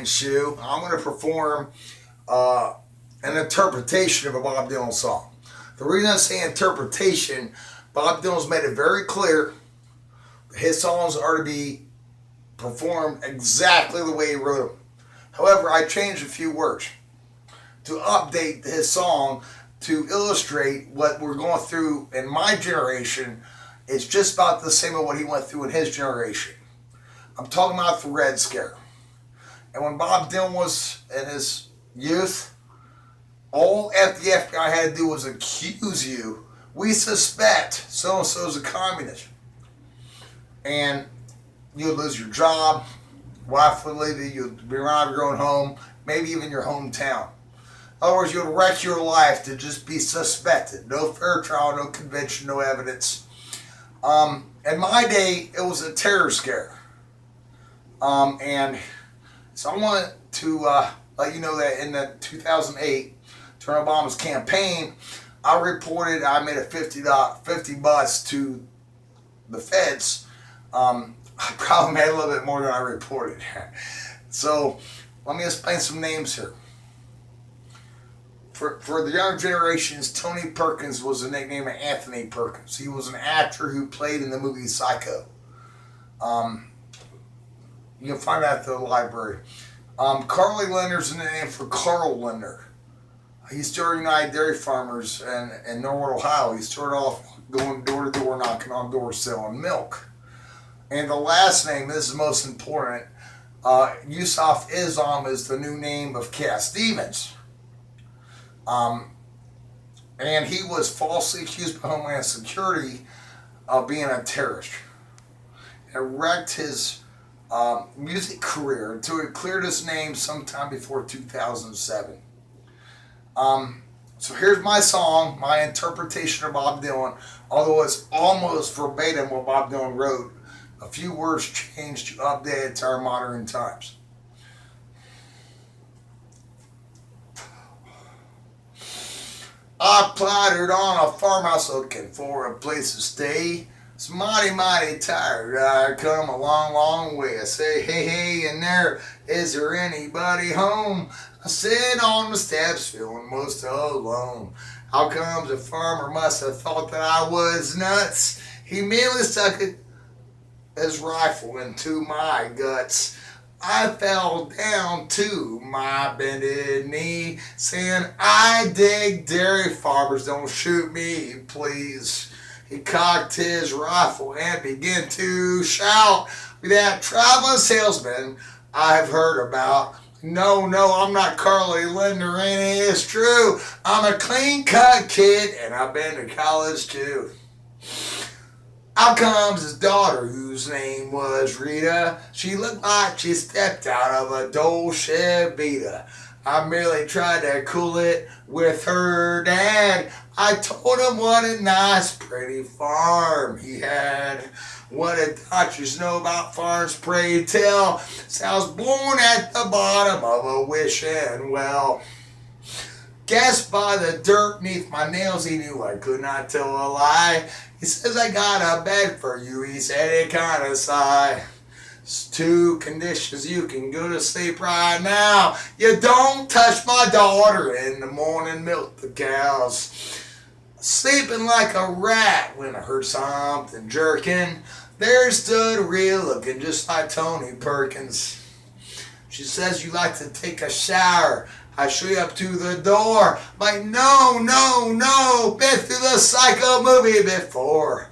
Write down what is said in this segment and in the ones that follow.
Shoe. I'm going to perform an interpretation of a Bob Dylan song. The reason I say interpretation, Bob Dylan's made it very clear that his songs are to be performed exactly the way he wrote them. However, I changed a few words to update his song to illustrate what we're going through in my generation. It's just about the same as what he went through in his generation. I'm talking about the Red Scare. And when Bob Dylan was in his youth, all the FBI had to do was accuse you. We suspect so-and-so is a communist. And you'd lose your job, wife would leave you, you'd be around your own home, maybe even your hometown. In other words, you'd wreck your life to just be suspected. No fair trial, no conviction, no evidence. In my day, it was a terror scare. And so I want to let you know that in the 2008 during Obama's campaign, I made a $50 bust to the feds. I probably made a little bit more than I reported. So let me explain some names here. For the younger generations, Tony Perkins was the nickname of Anthony Perkins. He was an actor who played in the movie Psycho. You can find that at the library. Carly Linder's the name for Carl Linder. He started United Dairy Farmers in Norwood, Ohio. He started off going door to door, knocking on doors, selling milk. And the last name, this is most important, Yusuf Islam is the new name of Cat Stevens. And he was falsely accused by Homeland Security of being a terrorist. It wrecked his music career until he cleared his name sometime before 2007. So here's my song, my interpretation of Bob Dylan, although it's almost verbatim what Bob Dylan wrote. A few words changed to update it to our modern times. I plotted on a farmhouse looking for a place to stay. It's mighty tired. I come a long way. I say, hey, in there, is there anybody home? I sit on the steps feeling most alone. How comes the farmer must have thought that I was nuts? He merely stuck his rifle into my guts. I fell down to my bended knee, saying, I dig dairy farmers, don't shoot me, please. He cocked his rifle and began to shout, that traveling salesman I've heard about. No, I'm not Carly Linder, and it's true. I'm a clean-cut kid, and I've been to college too. Out comes his daughter, whose name was Rita. She looked like she stepped out of a Dolce Vita. I merely tried to cool it with her dad. I told him what a nice, pretty farm he had. What did doctors know about farms, pray tell? So I was born at the bottom of a wishing well. Guessed by the dirt neath my nails, he knew I could not tell a lie. He says, I got a bed for you, he said it kind of sigh. It's 2 conditions, you can go to sleep right now. You don't touch my daughter in the morning, milk the cows. Sleeping like a rat when I heard something jerking. There stood Rhea looking just like Tony Perkins. She says, you like to take a shower. I show you up to the door. I'm like, no. Been through the Psycho movie before.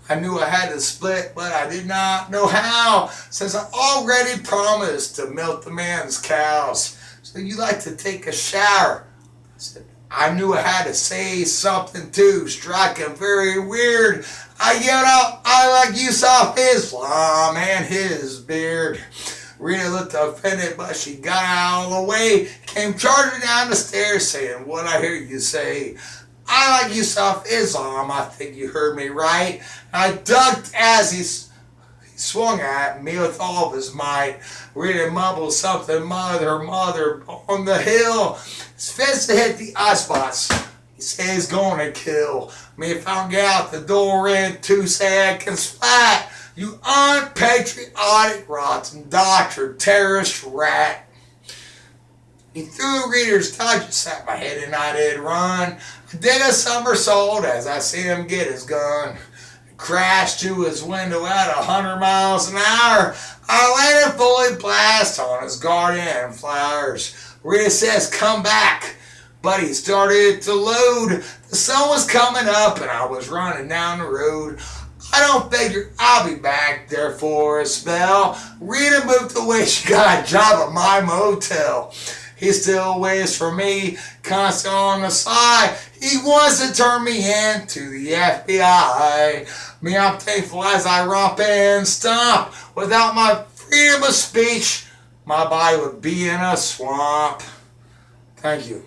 I knew I had to split, but I did not know how, since I already promised to milk the man's cows. So you like to take a shower? I said, I knew I had to say something too, striking very weird. I yelled out, I like Yusuf Islam and his beard. Rita looked offended, but she got out of the way, came charging down the stairs saying, what I hear you say? I like Yusuf Islam, I think you heard me right. I ducked as he swung at me with all of his might. Rita mumbled something, mother, on the hill. His fist hit the eye spots. He said he's gonna kill me if I don't get out the door in 2 seconds flat. You unpatriotic, rotten doctor, terrorist rat. He threw a Reader's Digest at my head and I did run. I did a somersault as I seen him get his gun. Crashed to his window at 100 miles an hour. I landed fully blast on his garden and flowers. Rita says, come back. But he started to load. The sun was coming up and I was running down the road. I don't figure I'll be back there for a spell. Rita moved away. She got a job at my motel. He still waits for me, constant on the side. He wants to turn me in to the FBI. Me, I'm thankful as I romp and stomp. Without my freedom of speech, my body would be in a swamp. Thank you.